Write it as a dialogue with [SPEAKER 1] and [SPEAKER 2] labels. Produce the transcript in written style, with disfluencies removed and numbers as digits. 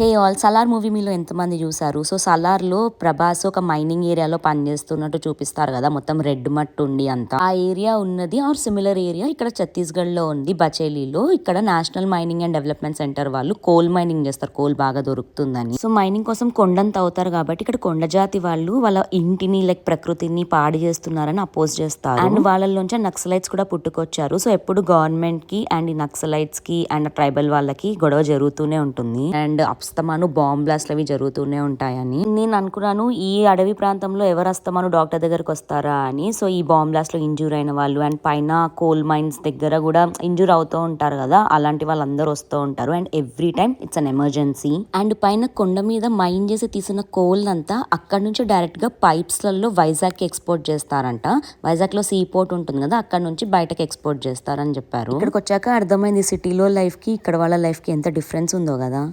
[SPEAKER 1] Hey all Salaar movie మీలో ఎంతమంది చూసారు? సో సలార్‌లో ప్రభాస్ ఒక మైనింగ్ ఏరియాలో పనిచేస్తున్నట్టు చూపిస్తారు కదా! మొత్తం రెడ్ మట్టి ఉండి అంతా. ఆ ఏరియా ఉన్నది సిమిలర్ ఏరియా ఇక్కడ ఛత్తీస్‌గఢ్‌లో ఉంది బచేలీలో. ఇక్కడ national mining and development centre వాళ్ళు కోల్ మైనింగ్ చేస్తారు. కోల్ బాగా దొరుకుతుందని. సో మైనింగ్ కోసం కొండను తవ్వుతారు కాబట్టి ఇక్కడ కొండ జాతి వాళ్ళు వాళ్ళ ఇంటిని లైక్ ప్రకృతిని పాడు చేస్తున్నారని అపోజ్ చేస్తారు. అండ్ వాళ్ళలోంచి నక్సలైట్స్ కూడా పుట్టుకొచ్చారు. సో ఎప్పుడు గవర్నమెంట్ కి అండ్ ఈ నక్సలైట్స్ కి అండ్ ట్రైబల్ వాళ్ళకి గొడవ జరుగుతూనే ఉంటుంది. అండ్ అస్తమాను బాంబ్ బ్లాస్ట్లు అవి జరుగుతూనే ఉంటాయని నేను అనుకున్నాను. ఈ అడవి ప్రాంతంలో ఎవరు అస్తమాను డాక్టర్ దగ్గరకు వస్తారా అని. సో ఈ బాంబ్ బ్లాస్ట్ లో ఇంజూర్ అయిన వాళ్ళు అండ్ పైన కోల్ మైన్స్ దగ్గర కూడా ఇంజూర్ అవుతూ ఉంటారు కదా, అలాంటి వాళ్ళందరూ వస్తూ ఉంటారు. And every time it's an emergency. And పైన కొండ మీద మైన్ చేసి తీసిన కోల్ అంతా అక్కడ నుంచి డైరెక్ట్ గా పైప్స్ లలో వైజాగ్ కి ఎక్స్పోర్ట్ చేస్తారంట. వైజాగ్ లో సీ పోర్ట్ ఉంటుంది కదా, అక్కడ నుంచి బయటకు ఎక్స్పోర్ట్ చేస్తారని చెప్పారు. ఇక్కడికి వచ్చాక అర్థమైంది సిటీలో లైఫ్ కి ఇక్కడ వాళ్ళ లైఫ్ కి ఎంత డిఫరెన్స్ ఉందో కదా.